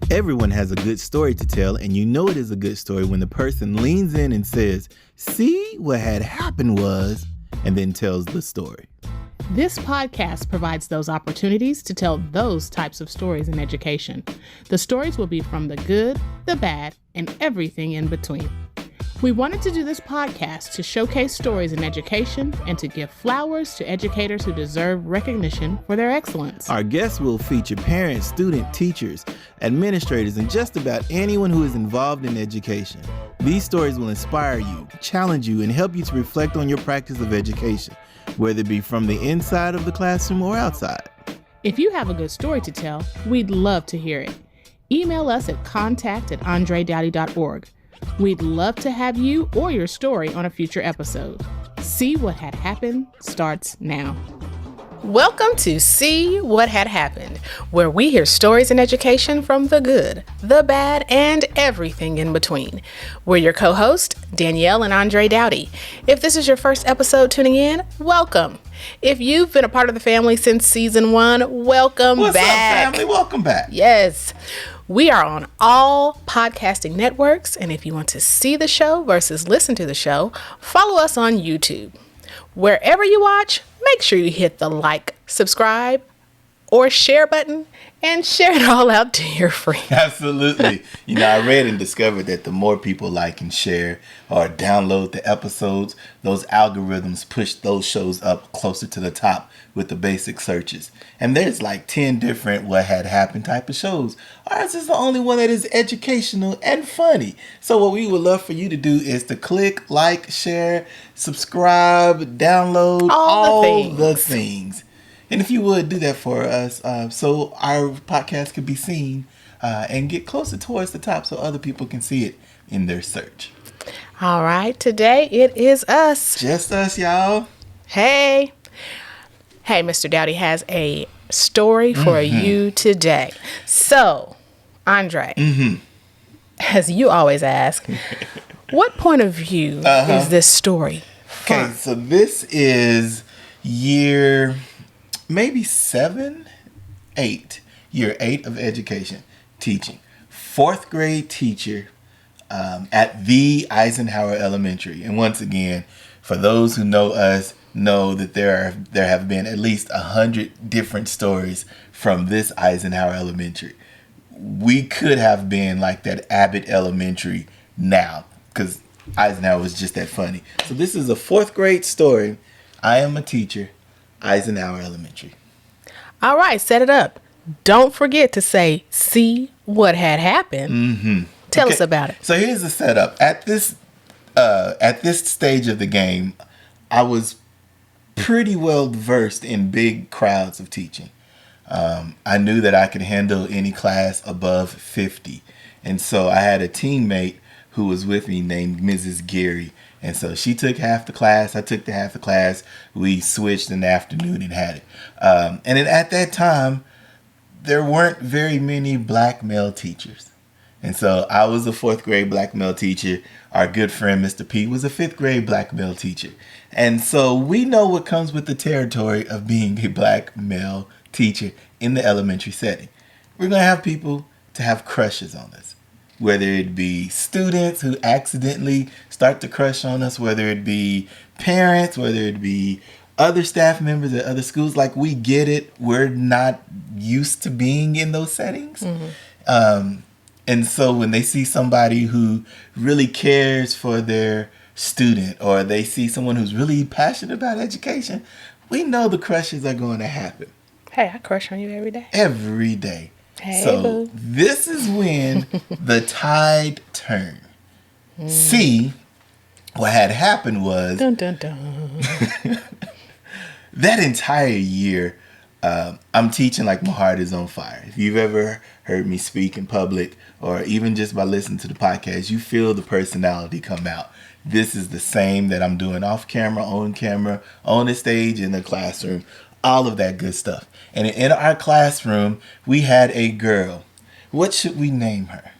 Everyone has a good story to tell, and you know it is a good story when the person leans in and says, "See, what had happened was," and then tells the story. This podcast provides those opportunities to tell those types of stories in education. The stories will be from the good, the bad, and everything in between. We wanted to do this podcast to showcase stories in education and to give flowers to educators who deserve recognition for their excellence. Our guests will feature parents, students, teachers, administrators, and just about anyone who is involved in education. These stories will inspire you, challenge you, and help you to reflect on your practice of education, whether it be from the inside of the classroom or outside. If you have a good story to tell, we'd love to hear it. Email us at contact@andredowty.org. We'd love to have you or your story on a future episode. See What Had Happened starts now. Welcome to See What Had Happened, where we hear stories in education from the good, the bad, and everything in between. We're your co-hosts, Danielle and Andre Daughty. If this is your first episode tuning in, welcome. If you've been a part of the family since season 1, welcome What's back. up, family? Welcome back. Yes. We are on all podcasting networks, and if you want to see the show versus listen to the show, follow us on YouTube. Wherever you watch, make sure you hit the like, subscribe, or share button and share it all out to your friends. Absolutely. I read and discovered that the more people like and share or download the episodes, those algorithms push those shows up closer to the top with the basic searches. And there's like 10 different What Had Happened type of shows. Ours is the only one that is educational and funny. So what we would love for you to do is to click, like, share, subscribe, download, all the things. And if you would do that for us, so our podcast could be seen and get closer towards the top so other people can see it in their search. All right, today it is us. Just us, y'all. Hey, Mr. Doughty has a story for you today. So, Andre, as you always ask, what point of view is this story from? Okay, so this is year... maybe 7, 8. Year 8 of education, teaching. 4th grade teacher at the Eisenhower Elementary. And once again, for those who know us, know that there have been at least 100 different stories from this Eisenhower Elementary. We could have been like that Abbott Elementary now, because Eisenhower was just that funny. So this is a 4th grade story. I am a teacher. Eisenhower Elementary. All right, set it up. Don't forget to say, "See what had happened." Tell us about it. So here's the setup. At this stage of the game, I was pretty well versed in big crowds of teaching. I knew that I could handle any class above 50. And so I had a teammate who was with me named Mrs. Geary. And so she took half the class. I took the half the class. We switched in the afternoon and had it. And then at that time, there weren't very many black male teachers. And so I was a 4th grade black male teacher. Our good friend, Mr. P, was a 5th grade black male teacher. And so we know what comes with the territory of being a black male teacher in the elementary setting. We're going to have people to have crushes on us. Whether it be students who accidentally start to crush on us, whether it be parents, whether it be other staff members at other schools, like we get it. We're not used to being in those settings. And so when they see somebody who really cares for their student, or they see someone who's really passionate about education, we know the crushes are going to happen. Hey, I crush on you every day. Every day. Hey, so boo. This is when the tide turned. See, what had happened was Dun, dun, dun. that entire year, I'm teaching like my heart is on fire. If you've ever heard me speak in public, or even just by listening to the podcast, you feel the personality come out. This is the same that I'm doing off camera, on the stage, in the classroom, all of that good stuff. And in our classroom, we had a girl. What should we name her?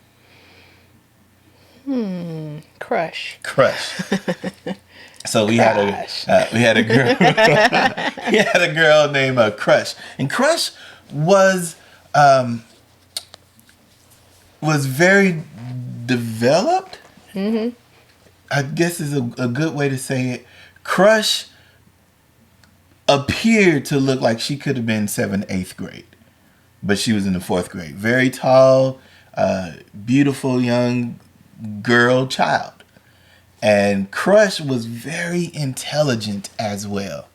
Crush. So we had a girl. We had a girl named Crush, and Crush was was very developed. I guess is a good way to say it. Crush appeared to look like she could have been 7th, 8th grade, but she was in the 4th grade. Very tall, beautiful young girl child. And Crush was very intelligent as well.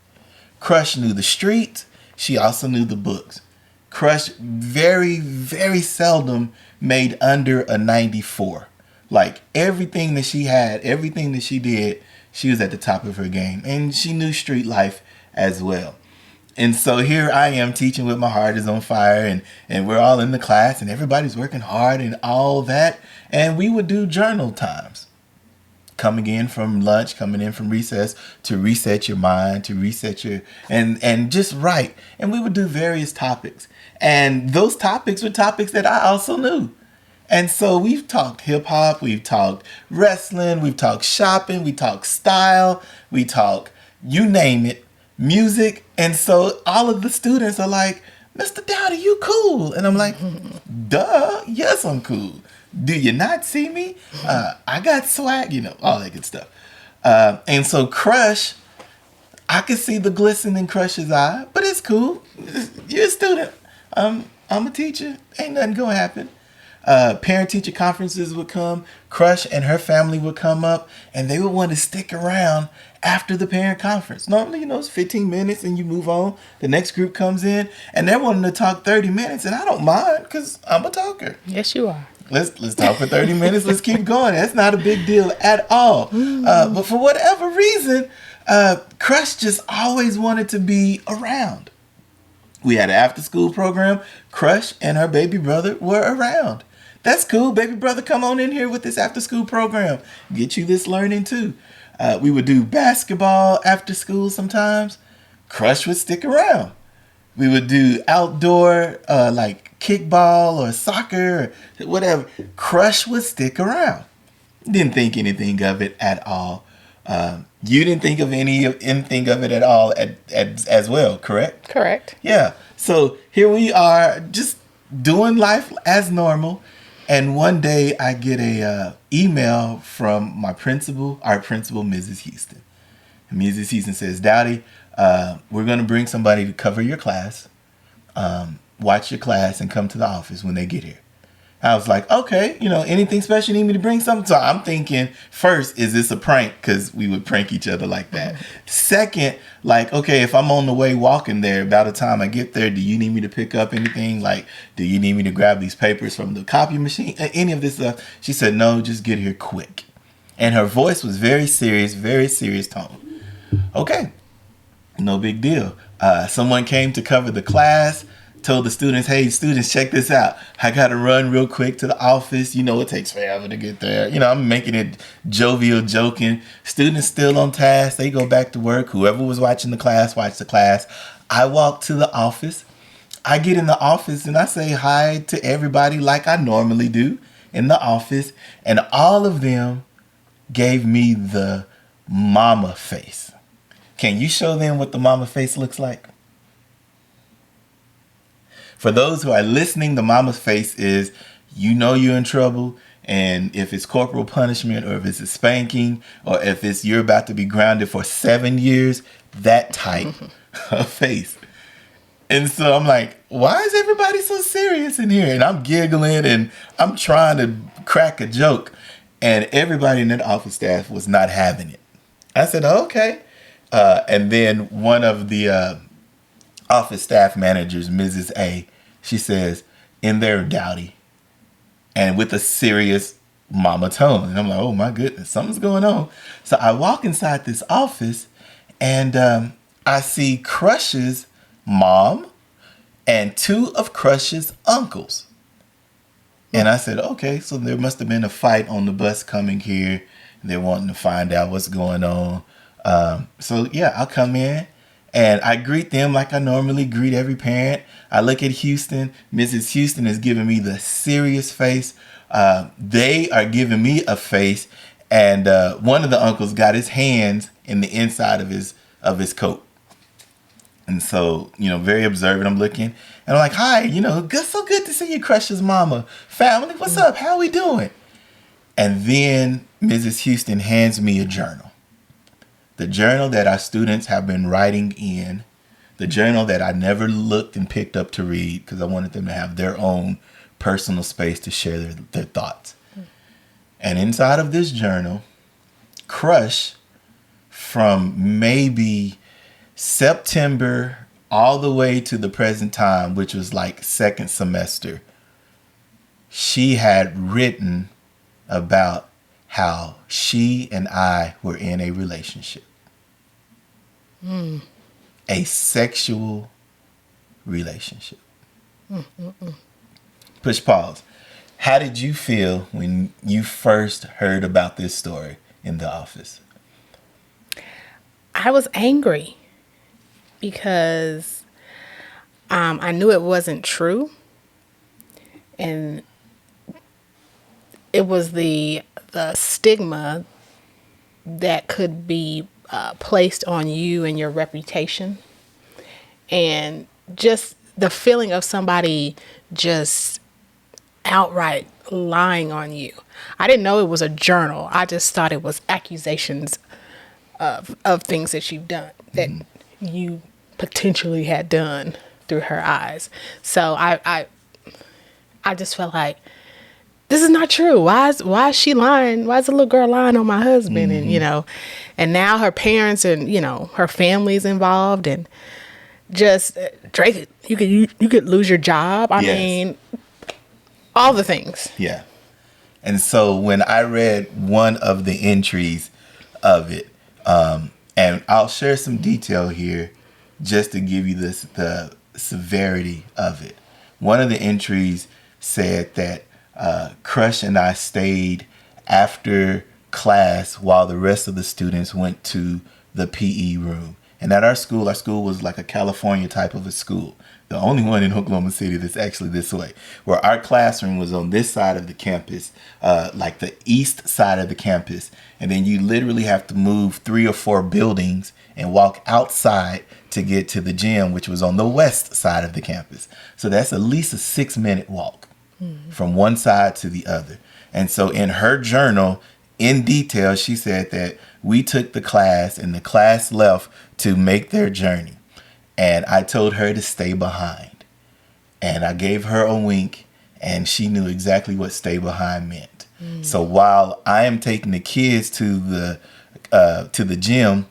Crush knew the streets. She also knew the books. Crush very, very seldom made under a 94. Like everything that she had, everything that she did, she was at the top of her game. And she knew street life as well. And so here I am teaching with my heart is on fire, and we're all in the class and everybody's working hard and all that. And we would do journal times. Coming in from lunch, coming in from recess to reset your mind, to reset your, and just write. And we would do various topics. And those topics were topics that I also knew. And so we've talked hip hop, we've talked wrestling, we've talked shopping, we talked style, we talk, you name it, music. And so all of the students are like, Mr. Doughty, you cool. And I'm like, duh, yes, I'm cool. Do you not see me? I got swag, all that good stuff. And so Crush, I could see the glisten in Crush's eye, but it's cool. You're a student. I'm a teacher. Ain't nothing gonna happen. Parent-teacher conferences would come. Crush and her family would come up, and they would want to stick around after the parent conference. Normally, it's 15 minutes and you move on. The next group comes in, and they're wanting to talk 30 minutes, and I don't mind because I'm a talker. Yes, you are. Let's talk for 30 minutes. Let's keep going. That's not a big deal at all. But for whatever reason, Crush just always wanted to be around. We had an after-school program. Crush and her baby brother were around. That's cool. Baby brother, come on in here with this after-school program. Get you this learning too. We would do basketball after school sometimes. Crush would stick around. We would do outdoor like kickball or soccer or whatever. Crush would stick around. Didn't think anything of it at all. You didn't think of anything of it at all as well, correct? Correct. Yeah. So here we are just doing life as normal. And one day I get a email from my principal, our principal, Mrs. Houston. And Mrs. Houston says, Doughty, we're going to bring somebody to cover your class. Watch your class and come to the office when they get here. I was like, okay, anything special you need me to bring something? So I'm thinking, first, is this a prank? Because we would prank each other like that. Second, like, okay, if I'm on the way walking there, by the time I get there, do you need me to pick up anything? Like, do you need me to grab these papers from the copy machine? Any of this stuff? She said, no, just get here quick. And her voice was very serious tone. Okay, no big deal. Someone came to cover the class. Told the students, hey, students, check this out. I got to run real quick to the office. It takes forever to get there. I'm making it jovial, joking. Students still on task. They go back to work. Whoever was watching the class, watch the class. I walk to the office. I get in the office and I say hi to everybody like I normally do in the office. And all of them gave me the mama face. Can you show them what the mama face looks like? For those who are listening, the mama's face is, you're in trouble. And if it's corporal punishment or if it's a spanking or if it's you're about to be grounded for 7 years, that type of face. And so I'm like, why is everybody so serious in here? And I'm giggling and I'm trying to crack a joke. And everybody in that office staff was not having it. I said, okay. And then one of the office staff managers, Mrs. A, she says, in there, Doughty, and with a serious mama tone. And I'm like, oh my goodness, something's going on. So I walk inside this office and I see Crush's mom and 2 of Crush's uncles. And I said, okay, so there must have been a fight on the bus coming here. They're wanting to find out what's going on. So yeah, I'll come in. And I greet them like I normally greet every parent. I look at Houston. Mrs. Houston is giving me the serious face. They are giving me a face. And one of the uncles got his hands in the inside of his coat. And so, very observant. I'm looking. And And I'm like, hi, good, so good to see you, Crush's mama. Family, what's up? How we doing? And then Mrs. Houston hands me a journal. The journal that our students have been writing in. The journal that I never looked and picked up to read because I wanted them to have their own personal space to share their thoughts. And inside of this journal, Crush, from maybe September all the way to the present time, which was like second semester, she had written about how she and I were in a relationship. A sexual relationship. Push pause. How did you feel when you first heard about this story in the office? I was angry because I knew it wasn't true. And it was the stigma that could be placed on you and your reputation. And just the feeling of somebody just outright lying on you. I didn't know it was a journal. I just thought it was accusations of things that you've done, that you potentially had done through her eyes. So I just felt like, this is not true. Why is she lying? Why is the little girl lying on my husband? And and now her parents and her family's involved, and just Drake, you could lose your job. I mean, all the things. Yeah. And so when I read one of the entries of it, and I'll share some detail here just to give you the severity of it. One of the entries said that Crush and I stayed after class while the rest of the students went to the PE room. And at our school was like a California type of a school. The only one in Oklahoma City that's actually this way. Where our classroom was on this side of the campus, like the east side of the campus. And then you literally have to move 3 or 4 buildings and walk outside to get to the gym, which was on the west side of the campus. So that's at least a 6-minute walk from one side to the other. And so in her journal, in detail, she said that we took the class and the class left to make their journey. And I told her to stay behind. And I gave her a wink, and she knew exactly what stay behind meant. So while I am taking the kids to the gym,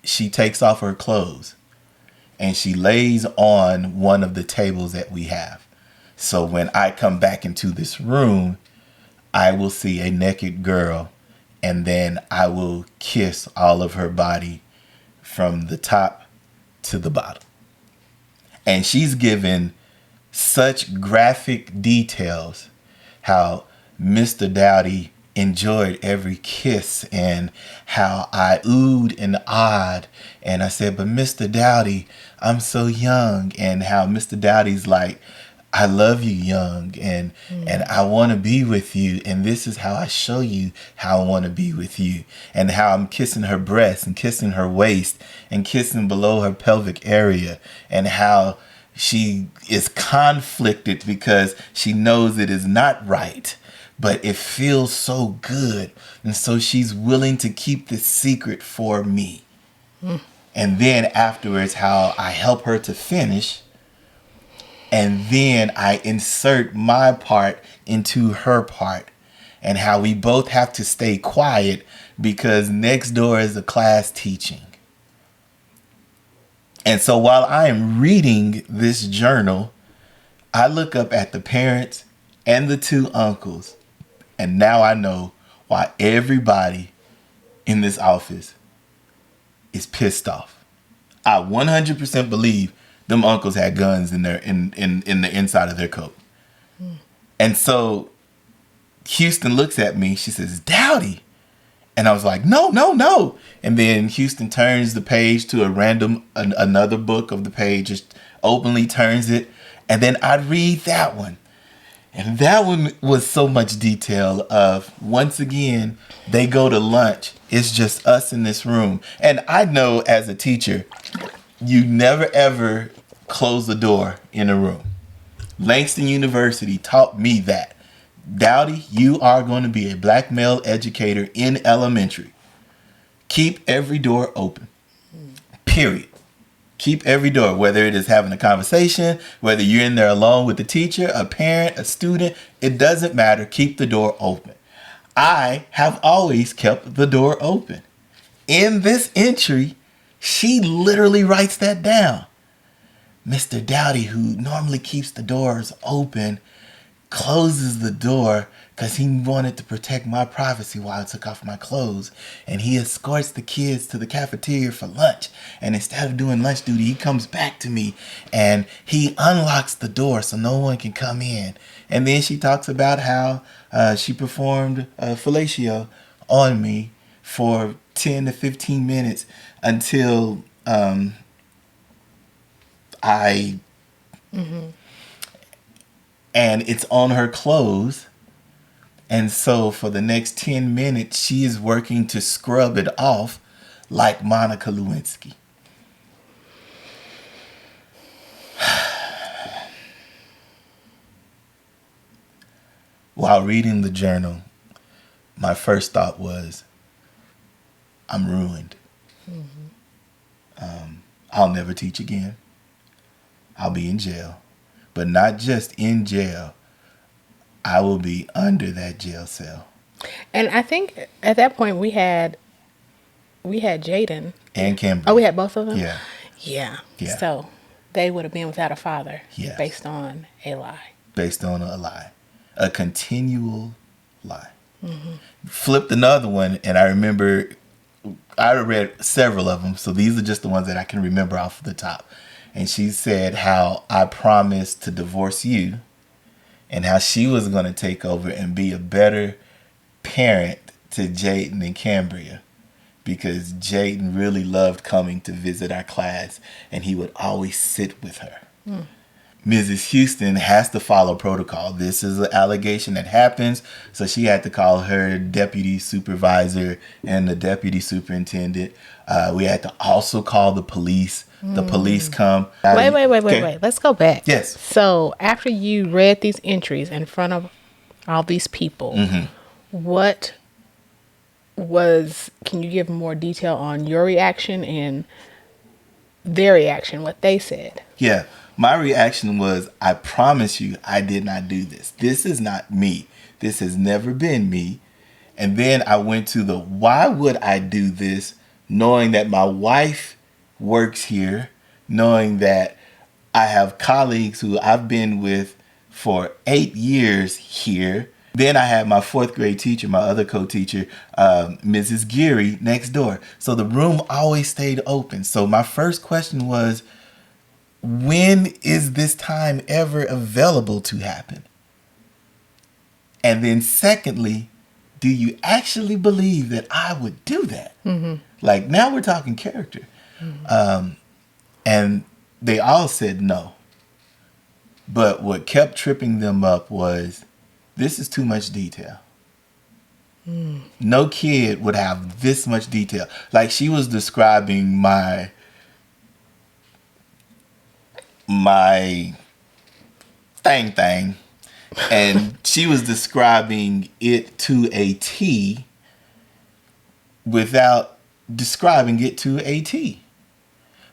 she takes off her clothes and she lays on one of the tables that we have. So when I come back into this room, I will see a naked girl, and then I will kiss all of her body from the top to the bottom. And she's given such graphic details how Mr. Daughty enjoyed every kiss and how I oohed and ahed. And I said, but Mr. Daughty, I'm so young. And how Mr. Doughty's like, I love you, young, and I want to be with you, and this is how I show you how I want to be with you, and how I'm kissing her breast and kissing her waist and kissing below her pelvic area, and how she is conflicted because she knows it is not right, but it feels so good, and so she's willing to keep this secret for me. And then afterwards, how I help her to finish. And then I insert my part into her part, and how we both have to stay quiet because next door is a class teaching. And so while I am reading this journal, I look up at the parents and the 2 uncles, and now I know why everybody in this office is pissed off. I 100% believe them uncles had guns in the inside of their coat. And so Houston looks at me. She says, Doughty. And I was like, no. And then Houston turns the page to another book of the page, just openly turns it. And then I read that one. And that one was so much detail of, once again, they go to lunch. It's just us in this room. And I know as a teacher, you never ever close the door in a room. Langston University taught me that. Doughty, you are going to be a black male educator in elementary. Keep every door open. Period. Keep every door, whether it is having a conversation, whether you're in there alone with the teacher, a parent, a student, it doesn't matter. Keep the door open. I have always kept the door open. In this entry, she literally writes that down. Mr. Doughty, who normally keeps the doors open, closes the door because he wanted to protect my privacy while I took off my clothes. And he escorts the kids to the cafeteria for lunch. And instead of doing lunch duty, he comes back to me and he unlocks the door so no one can come in. And then she talks about how she performed fellatio on me for 10 to 15 minutes until I... And it's on her clothes. And so for the next 10 minutes, she is working to scrub it off like Monica Lewinsky. While reading the journal, my first thought was, I'm ruined. I'll never teach again. I'll be in jail. But not just in jail, I will be under that jail cell. And I think at that point we had Jaden And Kimberly. Oh, we had both of them. Yeah. Yeah. Yeah. So they would have been without a father. Yes. Based on a lie. Based on a lie. A continual lie. Flipped another one, and I remember I read several of them, so these are just the ones that I can remember off the top. And she said how I promised to divorce you and how she was going to take over and be a better parent to Jayden and Cambria because Jayden really loved coming to visit our class and he would always sit with her. Mrs. Houston has to follow protocol. This is an allegation that happens, so she had to call her deputy supervisor and the deputy superintendent. We had to also call the police. The police come. Wait. Let's go back. Yes. So after you read these entries in front of all these people, what was, can you give more detail on your reaction and their reaction, what they said? Yeah. My reaction was, I promise you, I did not do this. This is not me. This has never been me. And then I went to the, why would I do this knowing that my wife works here, knowing that I have colleagues who I've been with for 8 years here. Then I had my fourth grade teacher, my other co-teacher, Mrs. Geary, next door. So the room always stayed open. So my first question was, when is this time ever available to happen? And then secondly, do you actually believe that I would do that? Like, now we're talking character. And they all said no. But what kept tripping them up was, this is too much detail. No kid would have this much detail. Like, she was describing my thing, and she was describing it to a T without describing it to a T.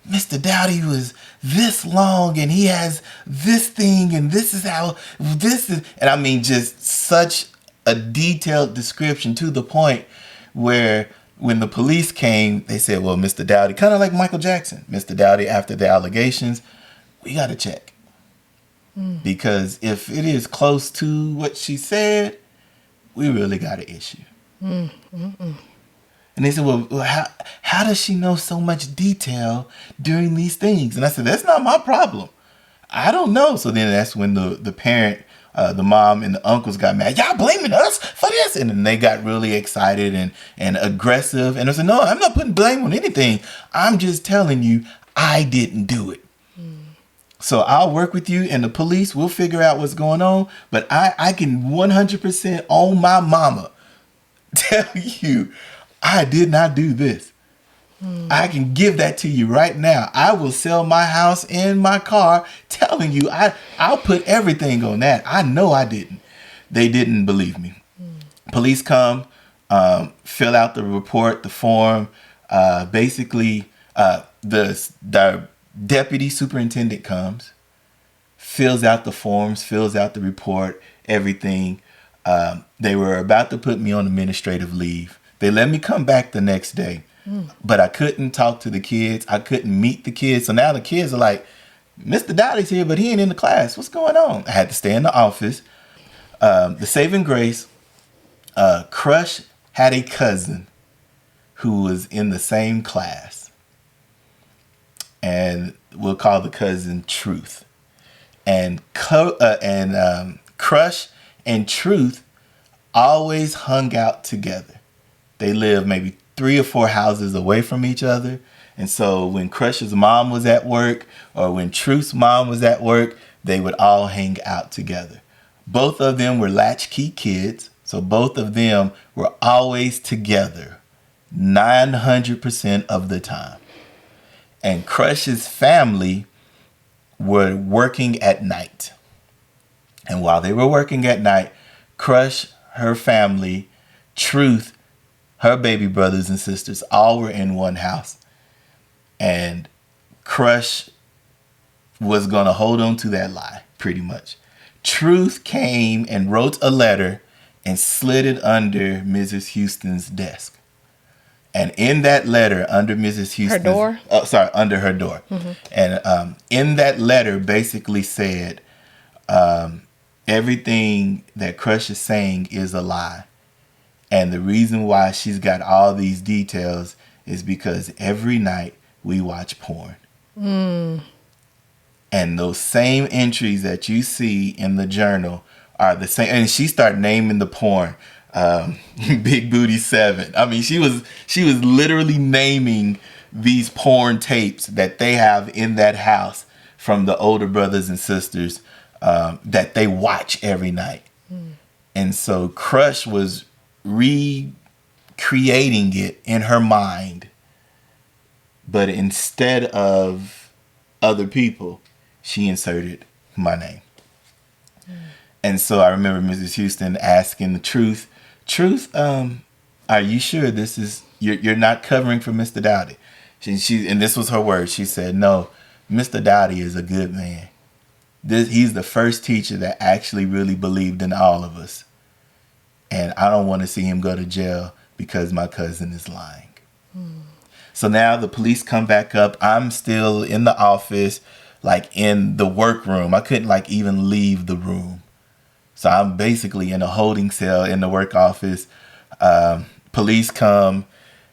Mr. Doughty was this long and he has this thing and this is how this is, and I mean just such a detailed description to the point where when the police came, they said, well, Mr. Doughty, kind of like Michael Jackson, Mr. Doughty, after the allegations, we got to check. Because if it is close to what she said, we really got an issue. And they said, well, how does she know so much detail during these things? And I said, that's not my problem. I don't know. So then that's when the parent, the mom and the uncles got mad. Y'all blaming us for this? And then they got really excited and aggressive. And I said, no, I'm not putting blame on anything. I'm just telling you, I didn't do it. So I'll work with you and the police. We'll figure out what's going on. But I can 100% on my mama tell you, I did not do this. I can give that to you right now. I will sell my house and my car, telling you I'll put everything on that. I know I didn't. They didn't believe me. Police come, fill out the report, the form. Basically, the deputy superintendent comes, fills out the forms, fills out the report, everything. They were about to put me on administrative leave. They let me come back the next day. But I couldn't talk to the kids. I couldn't meet the kids. So now the kids are like, Mr. Doughty's here, but he ain't in the class. What's going on? I had to stay in the office. The saving grace, Crush had a cousin who was in the same class. And we'll call the cousin Truth. And Crush and Truth always hung out together. They lived maybe 3 or 4 houses away from each other. And so when Crush's mom was at work or when Truth's mom was at work, they would all hang out together. Both of them were latchkey kids. So both of them were always together 900% of the time. And Crush's family were working at night. And while they were working at night, Crush, her family, Truth, her baby brothers and sisters, all were in one house. And Crush was going to hold on to that lie, pretty much. Truth came and wrote a letter and slid it under Mrs. Houston's desk. And in that letter, under Mrs. Houston's... Her door? Under her door. Mm-hmm. And in that letter basically said, everything that Crush is saying is a lie. And the reason why she's got all these details is because every night we watch porn. And those same entries that you see in the journal are the same. And she started naming the porn. Big Booty 7. I mean, she was literally naming these porn tapes that they have in that house from the older brothers and sisters that they watch every night. And so Crush was recreating it in her mind, but instead of other people, she inserted my name. And so I remember Mrs. Houston asking the Truth, are you sure this is you're not covering for Mr. Doughty? And this was her word. She said, no, Mr. Doughty is a good man. He's the first teacher that actually really believed in all of us. And I don't want to see him go to jail because my cousin is lying. So now the police come back up. I'm still in the office, like in the workroom. I couldn't like even leave the room. So I'm basically in a holding cell in the work office. Police come.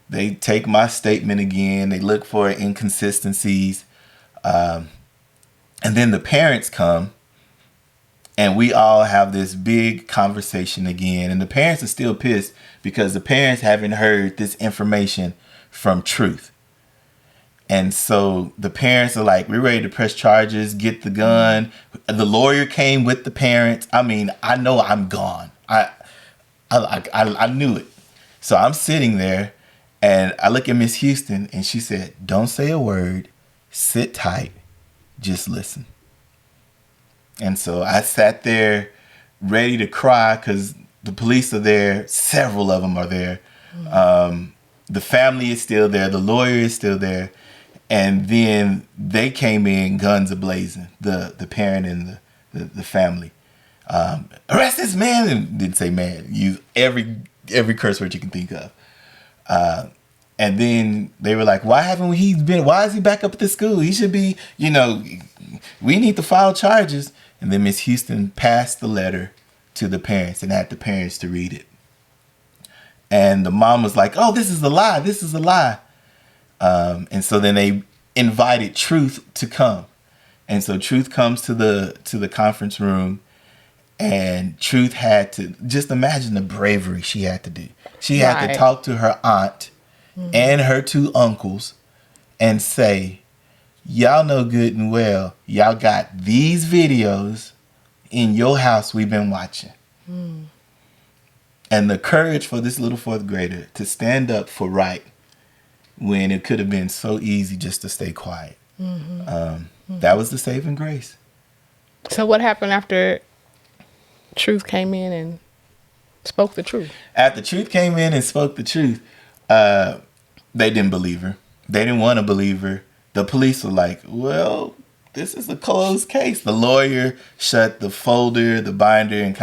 They take my statement again. They look for inconsistencies. And then the parents come. And we all have this big conversation again. And the parents are still pissed because the parents haven't heard this information from Truth. And so the parents are like, we're ready to press charges, get the gun. The lawyer came with the parents. I mean, I know I'm gone. I knew it. So I'm sitting there and I look at Miss Houston and she said, don't say a word. Sit tight. Just listen. And so I sat there ready to cry because the police are there. Several of them are there. The family is still there. The lawyer is still there. And then they came in guns a-blazing, the parent and the family. Arrest this man! And didn't say man. Use every curse word you can think of. And then they were like, why is he back up at the school? He should be, we need to file charges. And then Miss Houston passed the letter to the parents and had the parents to read it. And the mom was like, oh, this is a lie. This is a lie. And so then they invited Truth to come. And so Truth comes to the conference room, and Truth had to just imagine the bravery she had to do. She had to talk to her aunt and her 2 uncles and say, y'all know good and well, y'all got these videos in your house we've been watching. And the courage for this little 4th grader to stand up for right when it could have been so easy just to stay quiet. That was the saving grace. So what happened after Truth came in and spoke the truth? After Truth came in and spoke the truth, they didn't believe her. They didn't want to believe her. The police were like, well, this is a closed case. The lawyer shut the folder, the binder, and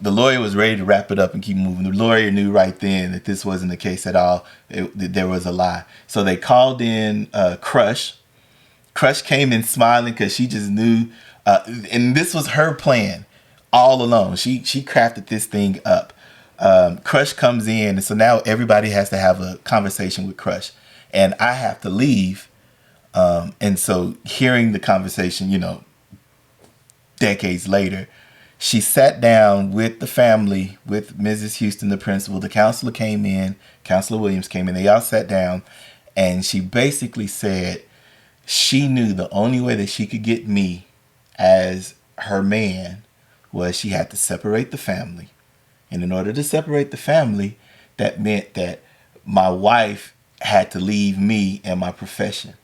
the lawyer was ready to wrap it up and keep moving. The lawyer knew right then that this wasn't the case at all. That there was a lie. So they called in Crush. Crush came in smiling because she just knew, and this was her plan all along. She crafted this thing up. Crush comes in, and so now everybody has to have a conversation with Crush. And I have to leave. And so hearing the conversation, decades later, she sat down with the family, with Mrs. Houston, the principal. The counselor came in, Counselor Williams came in. They all sat down, and she basically said she knew the only way that she could get me as her man was she had to separate the family. And in order to separate the family, that meant that my wife had to leave me and my profession.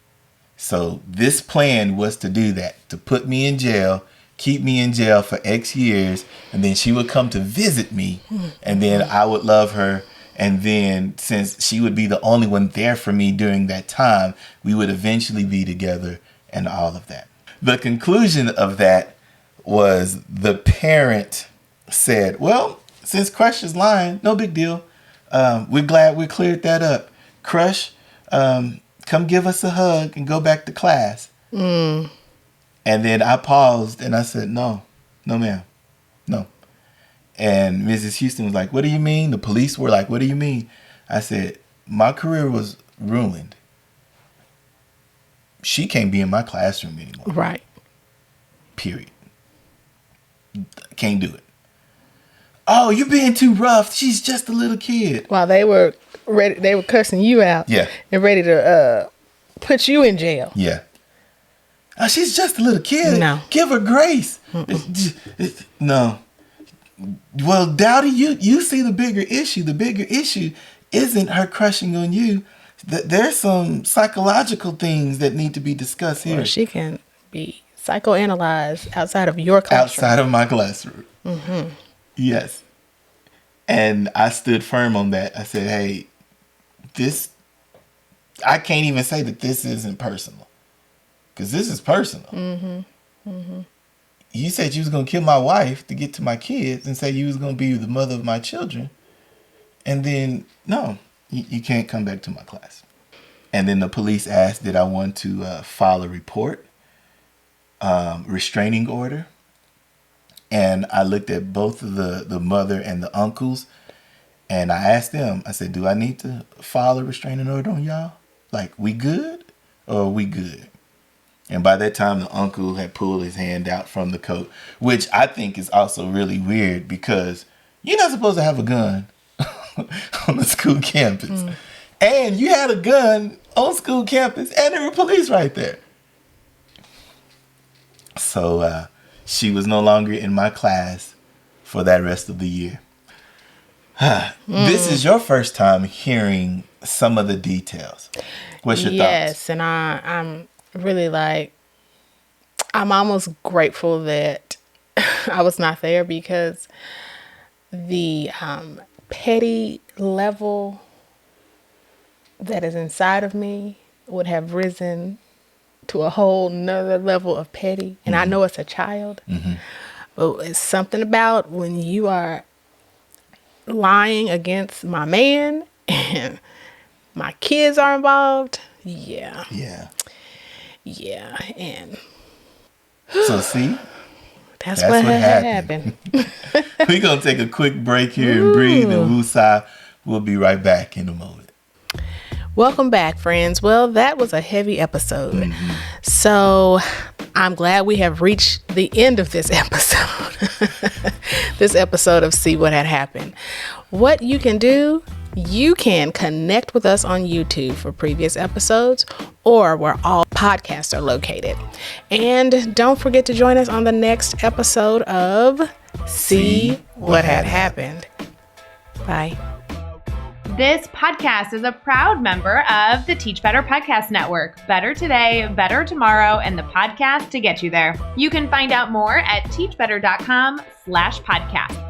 So this plan was to do that, to put me in jail, keep me in jail for X years, and then she would come to visit me, and then I would love her. And then since she would be the only one there for me during that time, we would eventually be together and all of that. The conclusion of that was the parent said, well, since Crush is lying, no big deal. We're glad we cleared that up. Crush, come give us a hug and go back to class. And then I paused and I said, no, ma'am, no. And Mrs. Houston was like, what do you mean? The police were like, what do you mean? I said, my career was ruined. She can't be in my classroom anymore. Right. Period. Can't do it. Oh, you're being too rough. She's just a little kid. While they were ready, they were cussing you out. Yeah. And ready to put you in jail. Yeah. Oh, she's just a little kid. No. Give her grace. No. Well, Doughty, you see the bigger issue. The bigger issue isn't her crushing on you. There's some psychological things that need to be discussed here. Well, she can be psychoanalyzed outside of your classroom. Outside of my classroom. Mm-hmm. Yes. And I stood firm on that. I said, hey, I can't even say that this isn't personal. Because this is personal. Mm-hmm. Mm-hmm. You said you was going to kill my wife to get to my kids and say you was going to be the mother of my children. And then, no, you can't come back to my class. And then the police asked, did I want to file a report, restraining order. And I looked at both of the mother and the uncles, and I asked them, I said, do I need to file a restraining order on y'all? Like, we good or are we good? And by that time, the uncle had pulled his hand out from the coat, which I think is also really weird because you're not supposed to have a gun on the school campus. And you had a gun on school campus and there were police right there. So she was no longer in my class for that rest of the year. This is your first time hearing some of the details. What's your thoughts? Yes, and I'm really I'm almost grateful that I was not there because the petty level that is inside of me would have risen to a whole nother level of petty. And I know it's a child, but it's something about when you are lying against my man and my kids are involved. Yeah. And so see, that's what happened. We're going to take a quick break here and breathe and woosah. We'll be right back in a moment. Welcome back, friends. Well, that was a heavy episode. So I'm glad we have reached the end of this episode. This episode of See What Had Happened. What you can do, you can connect with us on YouTube for previous episodes or where all podcasts are located. And don't forget to join us on the next episode of See What Had Happened. Bye. This podcast is a proud member of the Teach Better Podcast Network. Better today, better tomorrow, and the podcast to get you there. You can find out more at teachbetter.com/podcast.